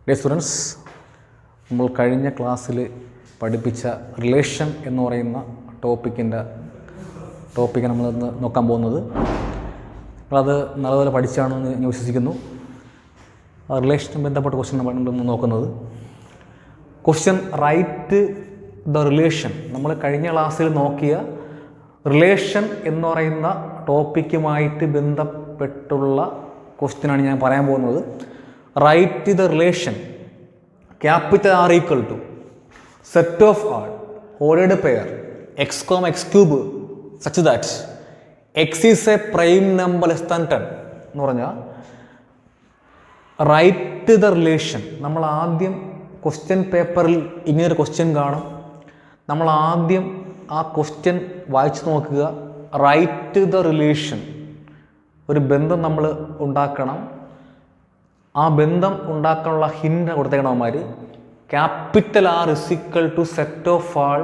Dear students, നമ്മൾ കഴിഞ്ഞ ക്ലാസ്സിൽ പഠിപ്പിച്ച റിലേഷൻ എന്ന് പറയുന്ന ടോപ്പിക്ക് നമ്മൾ ഇന്ന് നോക്കാൻ പോകുന്നത്. നിങ്ങളത് നല്ലപോലെ പഠിച്ചാണെന്ന് ഞാൻ വിശ്വസിക്കുന്നു. ആ റിലേഷന് ബന്ധപ്പെട്ട ക്വസ്റ്റ്യൻ നമ്മൾ നോക്കുന്നത്. Question write the relation. നമ്മൾ കഴിഞ്ഞ ക്ലാസ്സിൽ നോക്കിയ റിലേഷൻ എന്ന് പറയുന്ന ടോപ്പിക്കുമായിട്ട് ബന്ധപ്പെട്ടുള്ള ക്വസ്റ്റ്യനാണ് ഞാൻ പറയാൻ പോകുന്നത്. Write the relation capital R equal to set of R ordered pair x comma x cube such that x is a prime number less than 10 എന്ന് പറഞ്ഞാൽ റൈറ്റ് ദ റിലേഷൻ. നമ്മൾ ആദ്യം ക്വസ്റ്റ്യൻ പേപ്പറിൽ ഇങ്ങനൊരു ക്വസ്റ്റ്യൻ കാണും. നമ്മൾ ആദ്യം ആ ക്വസ്റ്റ്യൻ വായിച്ചു നോക്കുക. റൈറ്റ് ദ റിലേഷൻ, ഒരു ബന്ധം നമ്മൾ ഉണ്ടാക്കണം. ആ ബന്ധം ഉണ്ടാക്കാനുള്ള ഹിൻഡ് കൊടുത്തേക്കണമാർ. Capital R is equal to set of all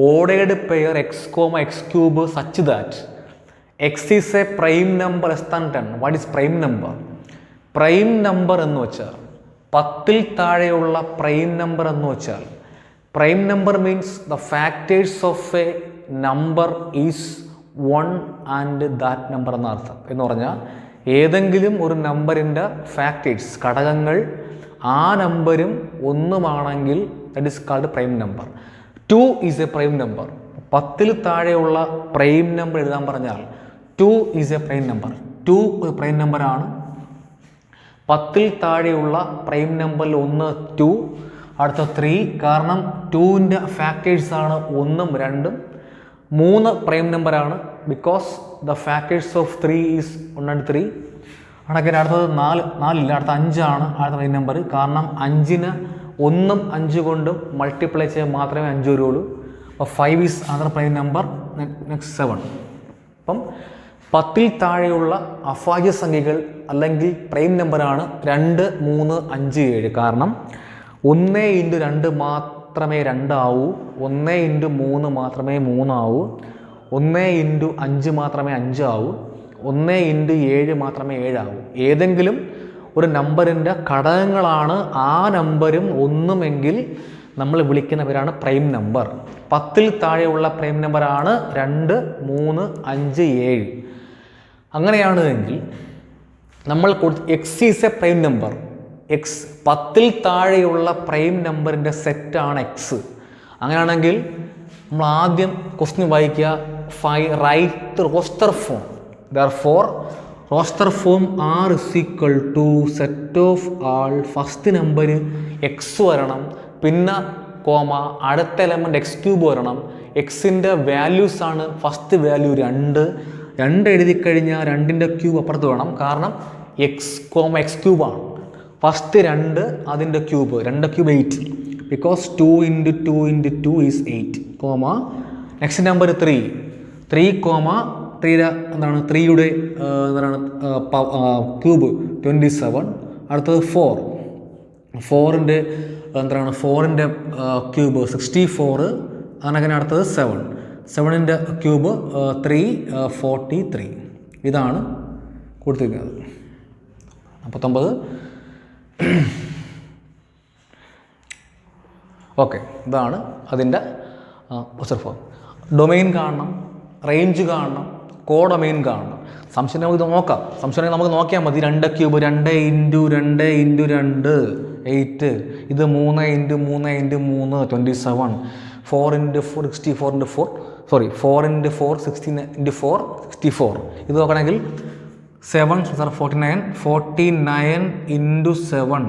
ordered pair x comma x cube such that x is a prime number less than 10. What is prime number? Prime number എന്ന് വെച്ചാൽ 10ൽ താഴെയുള്ള പ്രൈം നമ്പർ എന്ന് വെച്ചാൽ, prime number means the factors of a number is 1 and that number എന്ന അർത്ഥം. എന്ന് പറഞ്ഞാൽ ഏതെങ്കിലും ഒരു നമ്പറിൻ്റെ ഫാക്ടേഴ്സ്, ഘടകങ്ങൾ, ആ നമ്പരും ഒന്നുമാണെങ്കിൽ that is called prime number. 2 is a prime number. 10ൽ താഴെയുള്ള പ്രൈം നമ്പർ എഴുതാൻ പറഞ്ഞാൽ 2 ഈസ് എ പ്രൈം നമ്പർ. 2 ഒരു പ്രൈം നമ്പറാണ്. 10ൽ താഴെയുള്ള പ്രൈം നമ്പറിൽ 1 2, അടുത്ത 3, കാരണം 2ൻ്റെ ഫാക്ടേഴ്സാണ് 1ഉം 2ഉം. 3 പ്രൈം നമ്പറാണ്, because the factors of 3 is 1 and 3. അടക്കൻ അടുത്തത് 4 അടുത്ത 5 ആണ് അടുത്ത പ്രൈം നമ്പർ. കാരണം 5ന് 1ഉം 5 കൊണ്ടും മൾട്ടിപ്ലൈ ചെയ്യാൻ മാത്രമേ 5 വരുള്ളൂ. അപ്പോൾ 5 is other prime number. Next 7. അപ്പം 10ൽ താഴെയുള്ള അഭാജ്യ സംഖ്യകൾ അല്ലെങ്കിൽ പ്രൈം നമ്പറാണ് 2 3 5 7. കാരണം 1 × 2 മാത്രമേ 2 ആവൂ, 1 × 3 മാത്രമേ 3 ആവൂ, 1 × 5 മാത്രമേ 5 ആവൂ, 1 × 7 മാത്രമേ 7 ആവൂ. ഏതെങ്കിലും ഒരു നമ്പറിൻ്റെ ഘടകങ്ങളാണ് ആ നമ്പരും ഒന്നുമെങ്കിൽ നമ്മൾ വിളിക്കുന്ന പേരാണ് പ്രൈം നമ്പർ. 10ൽ താഴെയുള്ള പ്രൈം നമ്പറാണ് 2 3 5 7. അങ്ങനെയാണ് എങ്കിൽ നമ്മൾ x is a prime number. X 10ൽ താഴെയുള്ള പ്രൈം നമ്പറിൻ്റെ സെറ്റാണ് എക്സ്. അങ്ങനെയാണെങ്കിൽ നമ്മൾ ആദ്യം ക്വസ്റ്റ്യൻ വായിക്കുക. Right roster form. Therefore roster form R is equal to set of all. First number X വരണം, പിന്നെ കോമ അടുത്ത എലമെൻറ്റ് എക്സ് ക്യൂബ് വരണം. എക്സിൻ്റെ വാല്യൂസ് ആണ് ഫസ്റ്റ് വാല്യൂ 2 എഴുതി കഴിഞ്ഞാൽ 2ൻ്റെ ക്യൂബ് അപ്പുറത്ത് വേണം, കാരണം എക്സ് കോമ എക്സ് ക്യൂബാണ്. ഫസ്റ്റ് 2 അതിൻ്റെ cube, 2 cube 8, because 2 × 2 × 2 is 8, comma next number 3 comma 3 എന്താണ് 3യുടെ എന്താണ് ക്യൂബ് 27. അടുത്തത് 4ൻ്റെ എന്താണ് 4ൻ്റെ ക്യൂബ് 64. അങ്ങനെ അടുത്തത് 7ൻ്റെ ക്യൂബ് 3 43. ഇതാണ് കൊടുത്തിരിക്കുന്നത്. 49. ഓക്കെ, ഇതാണ് അതിൻ്റെ റോസ്റ്റർ ഫോം. ഡൊമെയിൻ കാണണം, റേഞ്ച് കാണണം, കോഡൊമെയിൻ കാണണം. സംശയം നമുക്ക് ഇത് നോക്കാം. സംശയം നമുക്ക് നോക്കിയാൽ മതി. 2 ക്യൂബ് 2 × 2 × 2 8. ഇത് 3 × 3 × 3 27. 4 × 4 64 × 4 4 × 4 16 × 4 64. ഇത് നോക്കണമെങ്കിൽ 7 49 49 × 7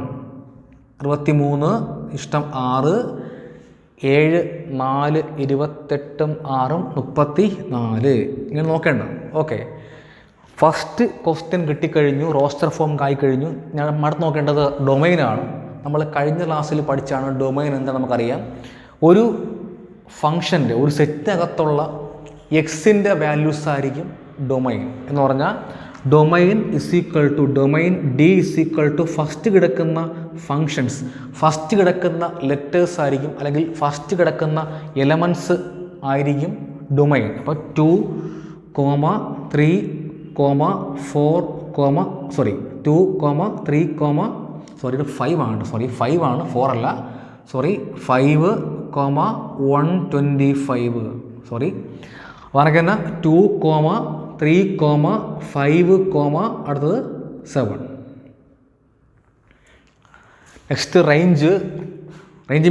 63 ഇഷ്ടം 6 7 4 28 6 34. ഇങ്ങനെ നോക്കേണ്ട. ഓക്കെ, ഫസ്റ്റ് ക്വസ്റ്റ്യൻ കിട്ടിക്കഴിഞ്ഞു, റോസ്റ്റർ ഫോം ആയിക്കഴിഞ്ഞു. ഞാൻ അടുത്ത് നോക്കേണ്ടത് ഡൊമൈനാണ്. നമ്മൾ കഴിഞ്ഞ ക്ലാസ്സിൽ പഠിച്ചാണ് ഡൊമൈൻ എന്താ നമുക്കറിയാം. ഒരു ഫംഗ്ഷൻ്റെ ഒരു സെറ്റിനകത്തുള്ള എക്സിൻ്റെ വാല്യൂസ് ആയിരിക്കും ഡൊമൈൻ. എന്ന് പറഞ്ഞാൽ domain is equal to domain D is equal to first കിടക്കുന്ന ഫങ്ഷൻസ്, ഫസ്റ്റ് കിടക്കുന്ന ലെറ്റേഴ്സ് ആയിരിക്കും, അല്ലെങ്കിൽ ഫസ്റ്റ് കിടക്കുന്ന എലമെൻറ്റ്സ് ആയിരിക്കും ഡൊമൈൻ. അപ്പോൾ 2, 3, 4, 2, 3, സോറി ഇത് 5 ആണ്, സോറി 5 ആണ്, 4 അല്ല, സോറി 5, 125, സോറി അവനൊക്കെ തന്നെ 2, 3, 5, അടുത്തത് 7. Next range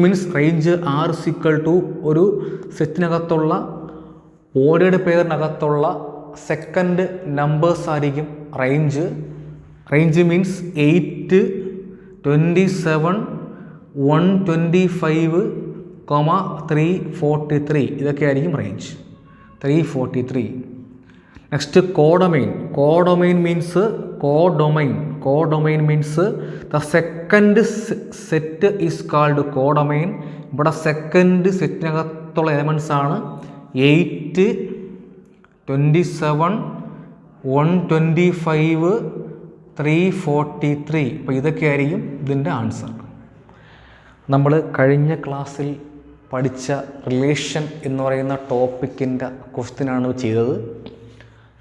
means range R is equal to ഒരു സെറ്റിനകത്തുള്ള ഓർഡേഡ് പെയറിനകത്തുള്ള സെക്കൻഡ് നമ്പേഴ്സ് ആയിരിക്കും റേഞ്ച്. റേഞ്ച് മീൻസ് 8, 27, 125, 343 ഇതൊക്കെ ആയിരിക്കും range. 343. Next codomain means the second set is called codomain. ഇവിടെ സെക്കൻഡ് സെറ്റിനകത്തുള്ള എലമെൻറ്റ്സ് ആണ് 8, 27, 125, 343. അപ്പോൾ ഇതൊക്കെ ആയിരിക്കും ഇതിൻ്റെ ആൻസർ. നമ്മൾ കഴിഞ്ഞ ക്ലാസ്സിൽ പഠിച്ച റിലേഷൻ എന്ന് പറയുന്ന ടോപ്പിക്കിൻ്റെ ക്വസ്റ്റ്യനാണ് ചെയ്തത്.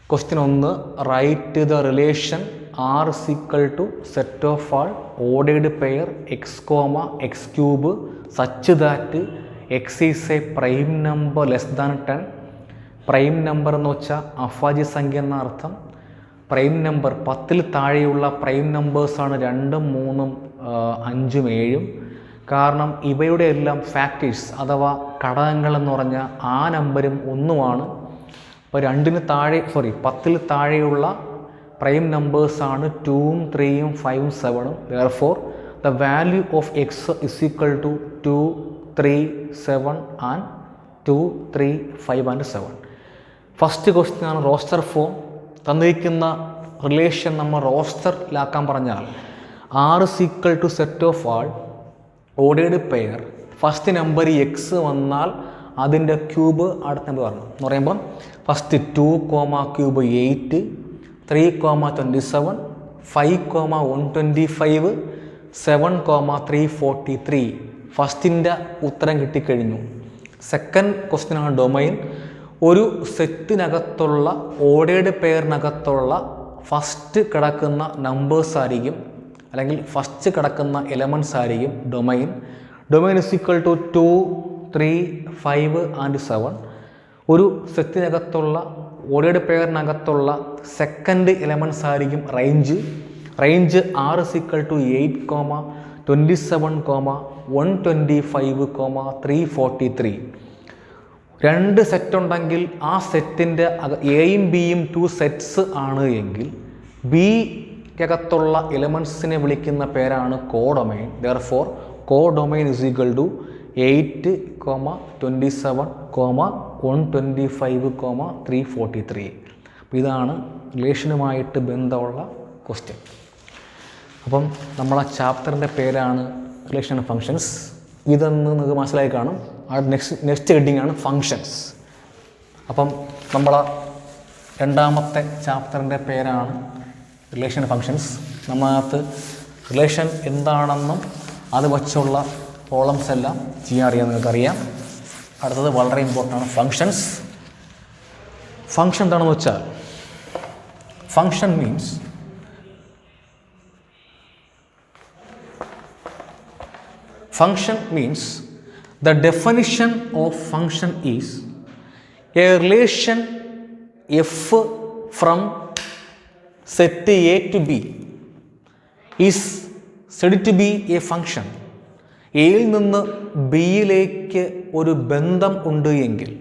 Question 1, write the relation R is equal to set of all ordered pair x, x cube such that x is a prime number less than 10. Prime number എന്ന് വെച്ചാൽ അഫാജി സംഖ്യ എന്ന അർത്ഥം. പ്രൈം നമ്പർ 10ൽ താഴെയുള്ള പ്രൈം നമ്പേഴ്സാണ് 2, 3, 5, 7. കാരണം ഇവയുടെ എല്ലാം ഫാക്ടേഴ്സ് അഥവാ ഘടകങ്ങൾ എന്ന് പറഞ്ഞാൽ ആ നമ്പരും 1ഉമാണ്. അപ്പോൾ 10ൽ താഴെയുള്ള prime നമ്പേഴ്സാണ് 2, 3, 5, 7. Therefore, the value of x is equal to 2, 3, 7 and 2, 3, 5 and 7. First question ആണ് റോസ്റ്റർ ഫോം. തന്നിരിക്കുന്ന റിലേഷൻ നമ്മൾ റോസ്റ്ററിലാക്കാൻ പറഞ്ഞാൽ R is equal to set of all ordered pair. First number X വന്നാൽ അതിൻ്റെ ക്യൂബ് അടുത്ത നമ്പർ പറഞ്ഞു എന്ന് പറയുമ്പം ഫസ്റ്റ് 2, ക്യൂബ് 8, 3, 27, 5, 125, 7, 343. ഫസ്റ്റിൻ്റെ ഉത്തരം കിട്ടിക്കഴിഞ്ഞു. സെക്കൻഡ് ക്വസ്റ്റ്യൻ ആണ് ഡൊമൈൻ. ഒരു സെറ്റിനകത്തുള്ള ഓർഡേഡ് പെയറിനകത്തുള്ള ഫസ്റ്റ് കിടക്കുന്ന നമ്പേഴ്സ് ആയിരിക്കും അല്ലെങ്കിൽ ഫസ്റ്റ് കിടക്കുന്ന എലമെൻറ്റ്സ് ആയിരിക്കും domain. Domain is equal to 2, 3, 5 and 7. ഒരു സെറ്റിനകത്തുള്ള ഓർഡേഡ് പെയറിനകത്തുള്ള സെക്കൻഡ് എലമെൻറ്റ്സ് ആയിരിക്കും range. Range R is equal to 8, 27, 125, 343. 2 set ഉണ്ടെങ്കിൽ ആ സെറ്റിൻ്റെ എയും ബിയും 2 സെറ്റ്സ് ആണ് എങ്കിൽ ബിക്കകത്തുള്ള എലമെൻറ്റ്സിനെ വിളിക്കുന്ന പേരാണ് codomain. Therefore, codomain is equal to 8, 27, 125, 343. അപ്പോൾ ഇതാണ് റിലേഷനുമായിട്ട് ബന്ധമുള്ള ക്വസ്റ്റ്യൻ. അപ്പം നമ്മളെ ചാപ്റ്ററിൻ്റെ പേരാണ് റിലേഷൻ ആൻഡ് ഫങ്ഷൻസ്. ഇതെന്ന് നിങ്ങൾക്ക് മനസ്സിലായി കാണും. നെക്സ്റ്റ് ഹെഡിങ് ആണ് ഫങ്ഷൻസ്. അപ്പം നമ്മളെ രണ്ടാമത്തെ ചാപ്റ്ററിൻ്റെ പേരാണ് റിലേഷൻ ആൻഡ് ഫങ്ഷൻസ്. നമ്മളകത്ത് റിലേഷൻ എന്താണെന്നും അത് വച്ചുള്ള പ്രോബ്ലംസ് എല്ലാം ചെയ്യാൻ അറിയാം, നിങ്ങൾക്കറിയാം. അടുത്തത് വളരെ ഇമ്പോർട്ടൻ്റ് ആണ് ഫങ്ഷൻസ്. ഫങ്ഷൻ എന്താണെന്ന് വെച്ചാൽ function means the definition of function is a relation f from set A to B is said to be a function. എയിൽ നിന്ന് ബിയിലേക്ക് ഒരു ബന്ധം ഉണ്ട് എങ്കിൽ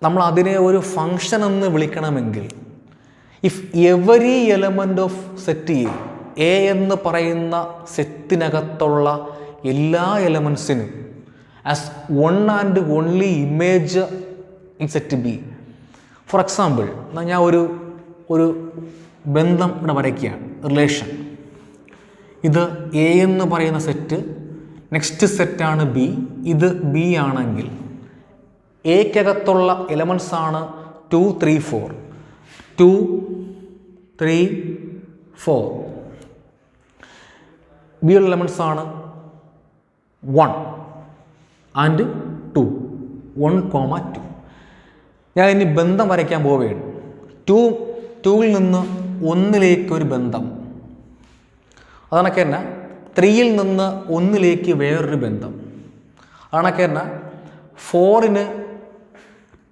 നമ്മൾ അതിനെ ഒരു ഫങ്ഷൻ എന്ന് വിളിക്കണമെങ്കിൽ if every element of set A എന്ന് പറയുന്ന സെറ്റിനകത്തുള്ള എല്ലാ എലമെൻസിനും as one and only image in set B. For example ഞാൻ ഒരു ബന്ധം ഇവിടെ വരയ്ക്കുകയാണ്, റിലേഷൻ. ഇത് എ എന്ന് പറയുന്ന സെറ്റ്, നെക്സ്റ്റ് സെറ്റാണ് ബി. ഇത് ബി ആണെങ്കിൽ എക്കകത്തുള്ള എലമെൻറ്റ്സ് ആണ് 2, 3, 4. 2, 3, 4. ബിയുടെ എലമെൻറ്റ്സ് ആണ് 1 ആൻഡ് 2. 1, 2. ഞാൻ ഇനി ബന്ധം വരയ്ക്കാൻ പോവുകയാണ്. 2ൽ നിന്ന് 1ലേക്ക് ഒരു ബന്ധം, അതാണൊക്കെ തന്നെ 3ൽ നിന്ന് 1ലേക്ക് വേറൊരു ബന്ധം. അതാണൊക്കെ തന്നെ 4ന്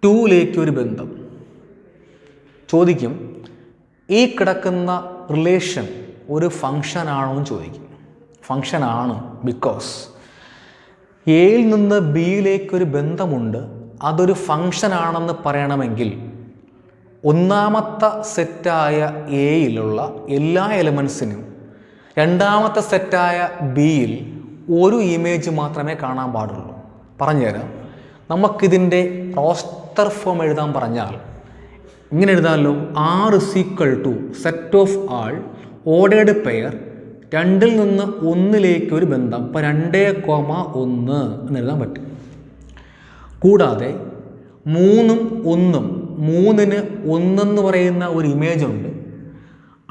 2ലേക്ക് ഒരു ബന്ധം. ചോദിക്കും ഈ കിടക്കുന്ന റിലേഷൻ ഒരു ഫങ്ഷൻ ആണോ എന്ന് ചോദിക്കും. ഫങ്ഷൻ ആണ്. ബിക്കോസ് എയിൽ നിന്ന് ബിയിലേക്കൊരു ബന്ധമുണ്ട്, അതൊരു ഫങ്ഷൻ ആണെന്ന് പറയണമെങ്കിൽ ഒന്നാമത്തെ സെറ്റായ എയിലുള്ള എല്ലാ എലമെൻസിനും രണ്ടാമത്തെ സെറ്റായ ബിയിൽ ഒരു ഇമേജ് മാത്രമേ കാണാൻ പാടുള്ളൂ. പറഞ്ഞുതരാം. നമുക്കിതിൻ്റെ റോസ്റ്റർ ഫോം എഴുതാൻ പറഞ്ഞാൽ ഇങ്ങനെ എഴുതാമല്ലോ. R = set of all ordered pair 2ൽ നിന്ന് 1ലേക്ക് ഒരു ബന്ധം. ഇപ്പോൾ 2,1 എന്ന് എഴുതാൻ പറ്റും. കൂടാതെ 3ഉം 1ഉം 3ന് 1 എന്ന് പറയുന്ന ഒരു ഇമേജ് ഉണ്ട്.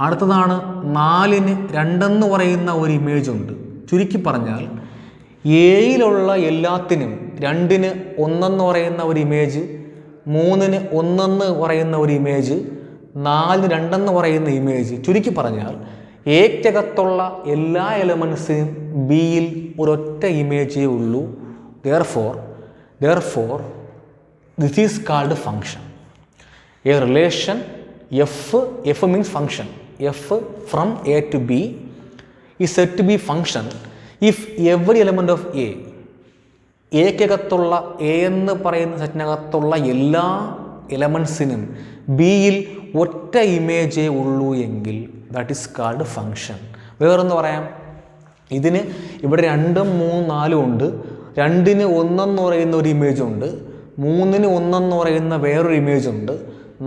അടുത്തതാണ് 4ന് 2 എന്ന് പറയുന്ന ഒരു ഇമേജ് ഉണ്ട്. ചുരുക്കി പറഞ്ഞാൽ എയിലുള്ള എല്ലാത്തിനും 2ന് 1 എന്ന് പറയുന്ന ഒരു ഇമേജ്, 3ന് 1 എന്ന് പറയുന്ന ഒരു ഇമേജ്, 4ന് 2 എന്ന് പറയുന്ന ഇമേജ്. ചുരുക്കി പറഞ്ഞാൽ എക്കകത്തുള്ള എല്ലാ എലമെൻസിനും ബിയിൽ ഒരൊറ്റ ഇമേജേ ഉള്ളൂ. therefore this is called function. A relation f means function. F from A to B is said to be function if every element of A, എക്കകത്തുള്ള എ എന്ന് പറയുന്ന സെറ്റിനകത്തുള്ള എല്ലാ എലമെൻസിനും ബിയിൽ ഒറ്റ ഇമേജേ ഉള്ളൂ എങ്കിൽ ദാറ്റ് ഈസ് കാൾഡ് ഫങ്ഷൻ. വേറൊന്ന് പറയാം. ഇതിന് ഇവിടെ 2, 3, 4 ഉണ്ട്. 2ന് 1 എന്ന് പറയുന്ന ഒരു ഇമേജ് ഉണ്ട്, 3ന് 1 എന്ന് പറയുന്ന വേറൊരു ഇമേജ് ഉണ്ട്,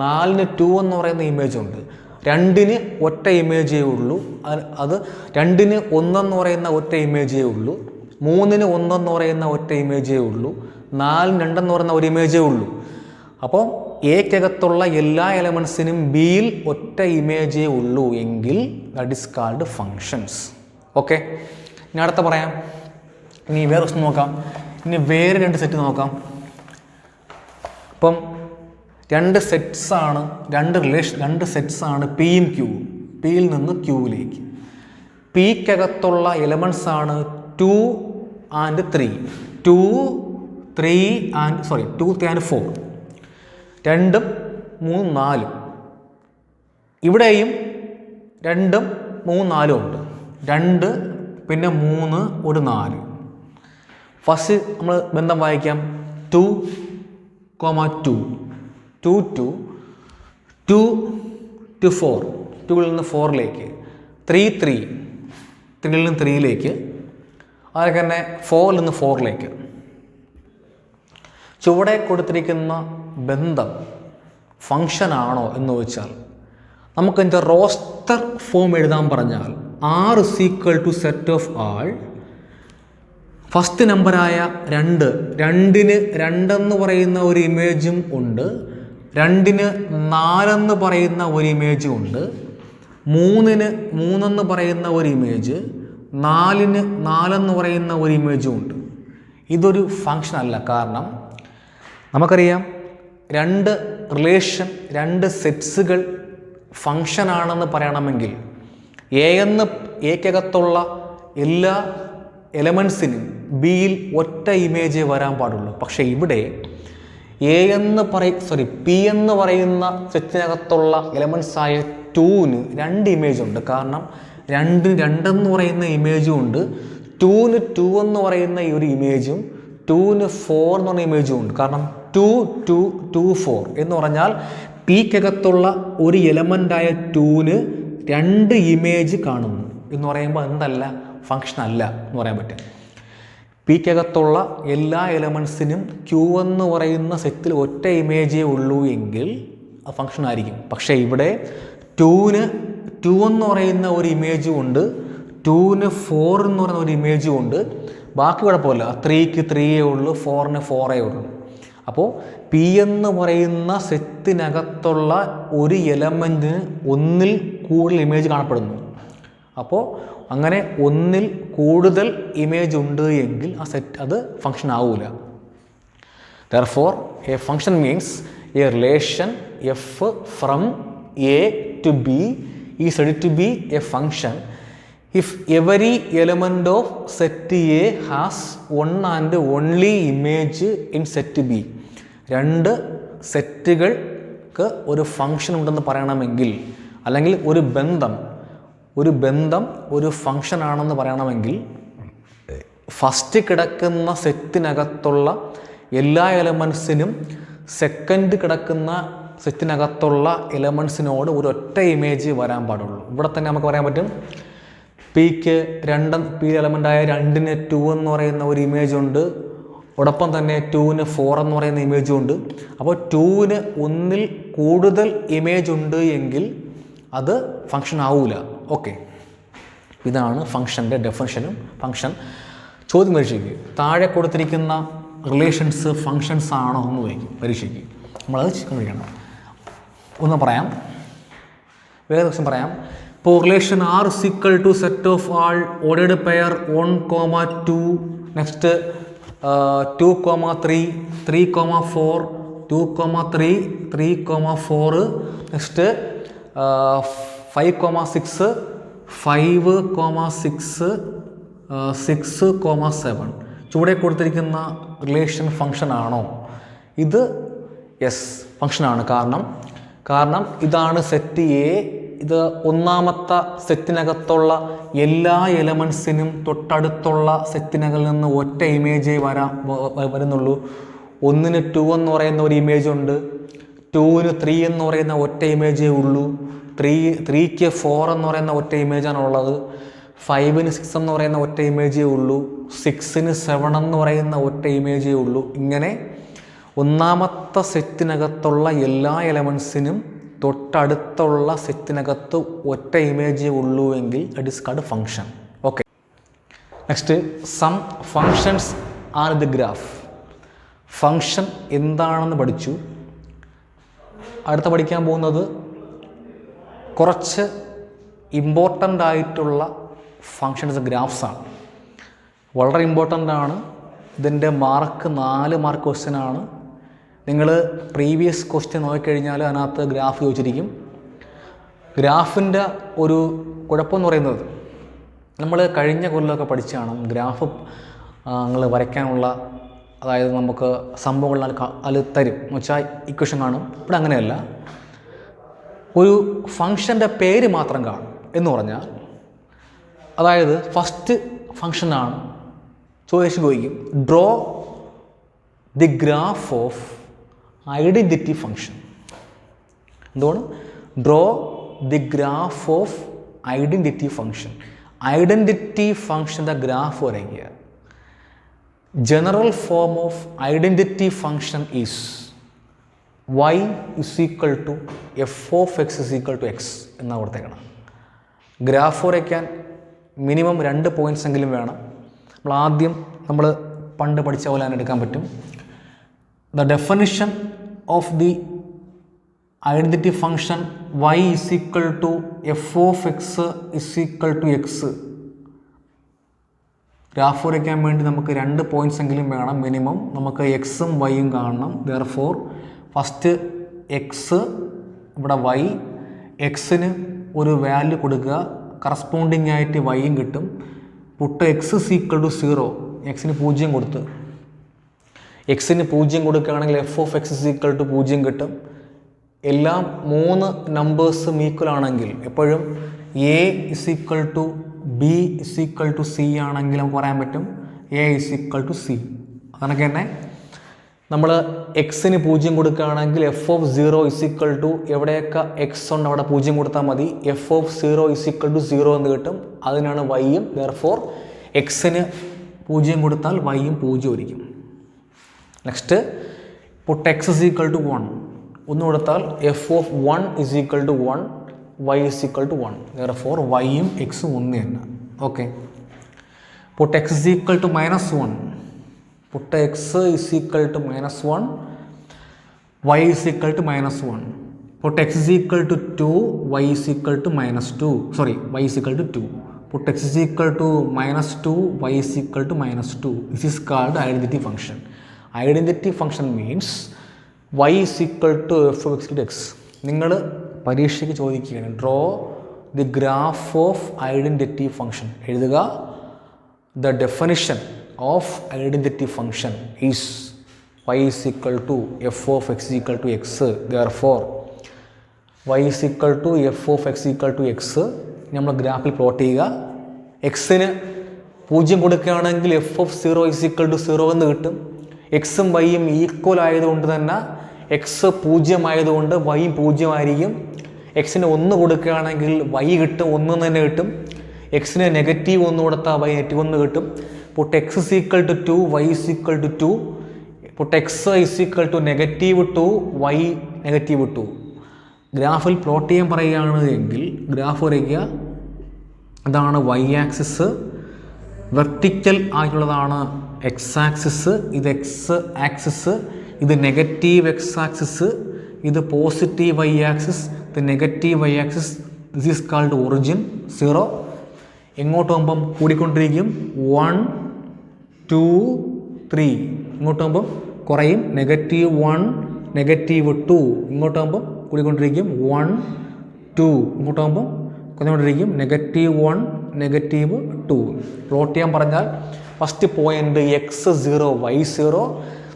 4ന് 2 എന്ന് പറയുന്ന ഇമേജ് ഉണ്ട്. 2ന് ഒറ്റ ഇമേജേ ഉള്ളൂ. അത് 2ന് 1 എന്ന് പറയുന്ന ഒറ്റ ഇമേജേ ഉള്ളൂ, 3ന് 1 എന്ന് പറയുന്ന ഒറ്റ ഇമേജേ ഉള്ളൂ, 4ന് 2 എന്ന് പറയുന്ന ഒരു ഇമേജേ ഉള്ളൂ. അപ്പോൾ എക്കകത്തുള്ള എല്ലാ എലമെൻസിനും ബിയിൽ ഒറ്റ ഇമേജേ ഉള്ളൂ എങ്കിൽ that is called functions. Okay, ഇനി അടുത്ത പറയാം. ഇനി വേറെ പ്രശ്നം നോക്കാം. ഇനി വേറെ 2 സെറ്റ് നോക്കാം. അപ്പം 2 സെറ്റ്സാണ്, 2 സെറ്റ്സാണ് പിയും ക്യൂവും. പിയിൽ നിന്ന് ക്യൂവിലേക്ക്. പിക്കകത്തുള്ള എലമെൻസ് ആണ് 2 and 3. 2, 3 and 4. 2, 3, 4. ഇവിടെയും 2, 3, 4 ഉണ്ട്. 2 പിന്നെ 3 ഒരു 4. ഫസ്റ്റ് നമ്മൾ ബന്ധം വായിക്കാം. 2, 2, 2, 2, 2 to 4, 2ൽ നിന്ന് 4ലേക്ക്, 3, 3, 3ൽ നിന്ന് 3ലേക്ക്, അതൊക്കെ തന്നെ 4ൽ നിന്ന് 4ലേക്ക്. ചുവടെ കൊടുത്തിരിക്കുന്ന ബന്ധം ഫങ്ഷൻ ആണോ എന്ന് ചോദിച്ചാൽ നമുക്കതിൻ്റെ റോസ്റ്റർ ഫോം എഴുതാൻ പറഞ്ഞാൽ R = set of all. First നമ്പറായ 2, 2ന് 2 എന്ന് പറയുന്ന ഒരു ഇമേജും ഉണ്ട്, 2ന് 4 എന്ന് പറയുന്ന ഒരു ഇമേജും ഉണ്ട്, 3ന് 3 എന്ന് പറയുന്ന ഒരു ഇമേജ്, 4ന് 4 എന്ന് പറയുന്ന ഒരു ഇമേജും ഉണ്ട്. ഇതൊരു ഫങ്ഷൻ അല്ല. കാരണം നമുക്കറിയാം 2 റിലേഷൻ, 2 സെറ്റ്സുകൾ ഫങ്ഷൻ ആണെന്ന് പറയണമെങ്കിൽ എക്കകത്തുള്ള എല്ലാ എലമെൻസിനും ബിയിൽ ഒറ്റ ഇമേജേ വരാൻ പാടുള്ളൂ. പക്ഷേ ഇവിടെ പി എന്ന് പറയുന്ന സെറ്റിനകത്തുള്ള എലമെൻസായ 2ന് 2 ഇമേജ് ഉണ്ട്. കാരണം 2ന് 2 എന്ന് പറയുന്ന ഇമേജും ഉണ്ട്, 2ന് 2 എന്ന് പറയുന്ന ഈ ഒരു ഇമേജും, 2ന് 4 എന്ന് പറയുന്ന ഇമേജും ഉണ്ട്. കാരണം 2, 2, 2, 4 എന്ന് പറഞ്ഞാൽ പിക്കകത്തുള്ള ഒരു എലമെൻ്റായ 2ന് 2 ഇമേജ് കാണുന്നു എന്ന് പറയുമ്പോൾ എന്തല്ല, ഫങ്ഷൻ അല്ല എന്ന് പറയാൻ പറ്റും. പിക്കകത്തുള്ള എല്ലാ എലമെൻസിനും ക്യൂ എന്ന് പറയുന്ന സെറ്റിൽ ഒറ്റ ഇമേജേ ഉള്ളൂ എങ്കിൽ അത് ഫങ്ഷൻ ആയിരിക്കും. പക്ഷേ ഇവിടെ 2ന് 2 എന്ന് പറയുന്ന ഒരു ഇമേജും ഉണ്ട്, 2ന് 4 എന്ന് പറയുന്ന ഒരു ഇമേജും ഉണ്ട്. ബാക്കി കുഴപ്പമില്ല. 3ക്ക് 3 ഉള്ളൂ, 4ന് 4 ഉള്ളൂ. അപ്പോൾ പി എന്ന് പറയുന്ന സെറ്റിനകത്തുള്ള ഒരു എലമെൻറ്റിന് 1ൽ കൂടുതൽ ഇമേജ് കാണപ്പെടുന്നു. അപ്പോൾ അങ്ങനെ 1ൽ കൂടുതൽ ഇമേജ് ഉണ്ട് എങ്കിൽ ആ സെറ്റ് അത് ഫങ്ഷൻ ആവൂല. therefore a function means a relation f from A to B is said to be a function if every element of set A has one and only image in set B. രണ്ട് സെറ്റുകൾക്ക് ഒരു function ഉണ്ടെന്ന് പറയണമെങ്കിൽ, അല്ലെങ്കിൽ ഒരു ബന്ധം ഒരു function ആണെന്ന് പറയണമെങ്കിൽ, ഫസ്റ്റ് കിടക്കുന്ന സെറ്റിനകത്തുള്ള എല്ലാ എലമെൻസിനും സെക്കൻഡ് കിടക്കുന്ന സെറ്റിനകത്തുള്ള എലമെൻസിനോട് ഒരു ഒറ്റ ഇമേജ് വരാൻ പാടുള്ളൂ. ഇവിടെ തന്നെ നമുക്ക് പറയാൻ പറ്റും, പിക്ക് പി എലമെൻ്റായ 2-ന് 2 എന്ന് പറയുന്ന ഒരു ഇമേജ് ഉണ്ട്, അതോടൊപ്പം തന്നെ 2-ന് 4 എന്ന് പറയുന്ന ഇമേജും ഉണ്ട്. അപ്പോൾ 2-ന് 1-ൽ കൂടുതൽ ഇമേജ് ഉണ്ട് എങ്കിൽ അത് ഫംഗ്ഷൻ ആവൂല. ഓക്കെ, ഇതാണ് ഫംഗ്ഷൻ്റെ ഡെഫിനിഷനും. ഫംഗ്ഷൻ ചോദ്യം പരീക്ഷയ്ക്ക് താഴെ കൊടുത്തിരിക്കുന്ന റിലേഷൻസ് ഫംഗ്ഷൻസ് ആണോ എന്ന് ചോദിക്കും പരീക്ഷയ്ക്ക്. നമ്മളത് കണ്ടുപിടിക്കണം. ഒന്ന് പറയാം, വേറെ ദിവസം പറയാം. ഇപ്പോൾ relation R is equal to set of all ordered pair 1, 2, next 2, 3, 3, 4, 2, 3, 3, 4, next 5, 6, 5, 6, 6, 7. ചുവടെ കൊടുത്തിരിക്കുന്ന റിലേഷൻ ഫംഗ്ഷൻ ആണോ? ഇത് യെസ് ഫംഗ്ഷനാണ്. കാരണം ഇതാണ് സെറ്റ് എ. ഇത് ഒന്നാമത്തെ സെറ്റിനകത്തുള്ള എല്ലാ എലമെൻസിനും തൊട്ടടുത്തുള്ള സെറ്റിനകളിൽ നിന്ന് ഒറ്റ ഇമേജേ വരുന്നുള്ളൂ. 1-ന് 2 എന്ന് പറയുന്ന ഒരു ഇമേജ് ഉണ്ട്, 2-ന് 3 എന്ന് പറയുന്ന ഒറ്റ ഇമേജേ ഉള്ളൂ, 3-ക്ക് 4 എന്ന് പറയുന്ന ഒറ്റ ഇമേജാണ് ഉള്ളത്, 5-ന് 6 എന്ന് പറയുന്ന ഒറ്റ ഇമേജേ ഉള്ളൂ, 6-ന് 7 എന്ന് പറയുന്ന ഒറ്റ ഇമേജേ ഉള്ളൂ. ഇങ്ങനെ ഒന്നാമത്തെ സെറ്റിനകത്തുള്ള എല്ലാ എലമെൻസിനും തൊട്ടടുത്തുള്ള സെറ്റിനകത്ത് ഒറ്റ ഇമേജേ ഉള്ളൂ എങ്കിൽ it is called function. Okay, next some functions are the graph. Function എന്താണെന്ന് പഠിച്ചു. അടുത്ത പഠിക്കാൻ പോകുന്നത് കുറച്ച് ഇമ്പോർട്ടൻ്റ് ആയിട്ടുള്ള ഫങ്ഷൻസ് ഗ്രാഫ്സാണ്. വളരെ ഇമ്പോർട്ടൻ്റ് ആണ്. ഇതിൻ്റെ മാർക്ക് 4 മാർക്ക് ക്വസ്റ്റ്യൻ ആണ്. നിങ്ങൾ പ്രീവിയസ് ക്വസ്റ്റ്യൻ നോക്കിക്കഴിഞ്ഞാൽ അതിനകത്ത് ഗ്രാഫ് ചോദിച്ചിരിക്കും. ഗ്രാഫിൻ്റെ ഒരു കുഴപ്പമെന്ന് പറയുന്നത്, നമ്മൾ കഴിഞ്ഞ കൊല്ലമൊക്കെ പഠിച്ചാണ് ഗ്രാഫ് നിങ്ങൾ വരയ്ക്കാനുള്ള, അതായത് നമുക്ക് സംഭവങ്ങൾ അതിൽ തരും എന്ന് വെച്ചാൽ ഇക്വേഷൻ കാണും. ഇവിടെ അങ്ങനെയല്ല, ഒരു ഫംഗ്ഷൻ്റെ പേര് മാത്രം കാണും. എന്ന് പറഞ്ഞാൽ അതായത് ഫസ്റ്റ് ഫംഗ്ഷനാണ് ചോദിക്കും draw the graph of identity function. എന്തുകൊണ്ട്? Draw the graph of identity function. Identity ഫംഗ്ഷൻ്റെ ഗ്രാഫ് വരയ്ക്കുക. General form of identity function is y is equal to f of x is equal to x എന്നാണ് കൊടുത്തേക്കണം. Graph വരയ്ക്കാൻ minimum 2 points എങ്കിലും വേണം. നമ്മൾ പണ്ട് പഠിച്ച പോലെ തന്നെ എടുക്കാൻ പറ്റും. The definition of the identity function y is equal to f of x is equal to x. Graph വരയ്ക്കാൻ വേണ്ടി നമുക്ക് 2 പോയിൻറ്റ്സ് എങ്കിലും വേണം മിനിമം. നമുക്ക് എക്സും വൈയും കാണണം. ദെയർഫോർ ഫസ്റ്റ് എക്സ്, ഇവിടെ വൈ, എക്സിന് ഒരു വാല്യൂ കൊടുക്കുക, കറസ്പോണ്ടിങ് ആയിട്ട് വൈയും കിട്ടും. Put X is equal to 0, എക്സിന് 0 കൊടുത്ത്, എക്സിന് 0 കൊടുക്കുകയാണെങ്കിൽ F of X is equal to 0 കിട്ടും. എല്ലാം 3 നമ്പേഴ്സും ഈക്വൽ ആണെങ്കിൽ, എപ്പോഴും A is equal to B is equal to C ആണെങ്കിൽ നമുക്ക് പറയാൻ പറ്റും A is equal to C. അതൊക്കെ തന്നെ നമ്മൾ എക്സിന് 0 കൊടുക്കുകയാണെങ്കിൽ F of 0 is equal to എവിടെയൊക്കെ എക്സ് ഉണ്ട് അവിടെ 0 കൊടുത്താൽ മതി. F of 0 is equal to 0 എന്ന് കിട്ടും. അതിനാണ് വൈയും. ദെയർഫോർ എക്സിന് 0 കൊടുത്താൽ വൈയും 0 ആയിരിക്കും. Next put X is equal to 1, 1 കൊടുത്താൽ f of 1 is equal to 1, y is equal to 1. Therefore വൈയും എക്സും 1 തന്നെ. Okay, put X is equal to -1, put x is equal to -1, y is equal to -1. Put x is equal to 2, y is equal to -2. Sorry, y is equal to 2. Put x is equal to -2, y is equal to -2. This is called identity function. Identity function means y is equal to f of x to x. നിങ്ങൾ പരീക്ഷയ്ക്ക് ചോദിക്കുകയാണ് draw the graph of identity function. എഴുതുക. The definition of identity function is y is equal to f of x is equal to x. Therefore y is equal to f of x is equal to x. നമ്മൾ ഗ്രാഫിൽ plot ചെയ്യുക. എക്സിന് 0 കൊടുക്കുകയാണെങ്കിൽ F of 0 is equal to 0 എന്ന് കിട്ടും. എക്സും വൈയും equal ആയതുകൊണ്ട് തന്നെ എക്സ് 0 ആയതുകൊണ്ട് വൈയും 0 ആയിരിക്കും. എക്സിന് 1 കൊടുക്കുകയാണെങ്കിൽ വൈ കിട്ടും, 1 തന്നെ കിട്ടും. എക്സിന് -1 കൊടുത്താൽ വൈ -1 കിട്ടും. അപ്പോൾ X is equal to 2, y is equal to 2. ഇപ്പോൾ X is equal to -2, y -2. ഗ്രാഫിൽ പ്ലോട്ട് ചെയ്യാൻ പറയുകയാണ് എങ്കിൽ ഗ്രാഫ് വരയ്ക്കുക. ഇതാണ് y ആക്സിസ്, വെർട്ടിക്കൽ ആയിട്ടുള്ളതാണ് x ആക്സിസ്, ഇത് x ആക്സിസ്, ഇത് നെഗറ്റീവ് x ആക്സിസ്, ഇത് പോസിറ്റീവ് y ആക്സിസ്, ഇത് negative y axis. This is called origin 0. ഇങ്ങോട്ട് പോകുമ്പം കൂടിക്കൊണ്ടിരിക്കും 1 2 3. ഇങ്ങോട്ട് പോകുമ്പം കുറയും -1 -2. ഇങ്ങോട്ട് പോകുമ്പം കൂടിക്കൊണ്ടിരിക്കും 1 2. ഇങ്ങോട്ട് പോകുമ്പം കുറഞ്ഞുകൊണ്ടിരിക്കും -1 -2. പ്ലോട്ട് ചെയ്യാൻ പറഞ്ഞാൽ first point x0 y0.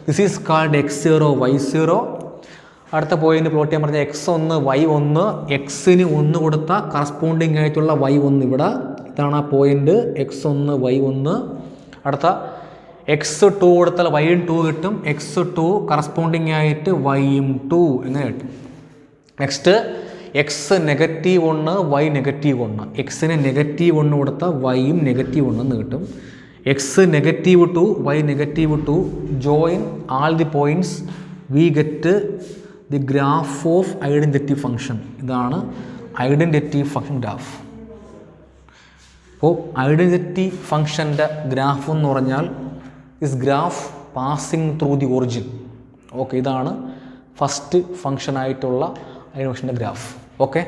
This is called x0 y0. അടുത്ത പോയിന്റ് പ്ലോട്ട് ചെയ്യാൻ പറഞ്ഞാൽ x1 y1. എക്സിന് 1 കൊടുത്താൽ കറസ്പോണ്ടിങ് ആയിട്ടുള്ള y1 ഇവിടെ. ഇതാണ് ആ പോയിന്റ് x1 y1. അടുത്ത x2 കൊടുത്താൽ y ഉം 2 കിട്ടും. x2 കറസ്പോണ്ടിങ് ആയിട്ട് y ഉം 2 എങ്ങനെ കിട്ടും. Next X -1 y -1. എക്സിന് -1 കൊടുത്താൽ വൈയും -1 എന്ന് കിട്ടും. X -2 y -2. Join all the points we get the graph of identity function. ഇതാണ് ഐഡൻറ്റിറ്റി ഫംഗ്ഷൻ ഗ്രാഫ്. അപ്പോൾ ഐഡൻറ്റിറ്റി ഫംഗ്ഷൻ്റെ ഗ്രാഫ് എന്ന് പറഞ്ഞാൽ is graph passing through the origin. Okay, ഇതാണ് ഫസ്റ്റ് ഫംഗ്ഷനായിട്ടുള്ള ഐഡൻറ്റിറ്റി ഫംഗ്ഷൻ്റെ ഗ്രാഫ്. ഓക്കെ.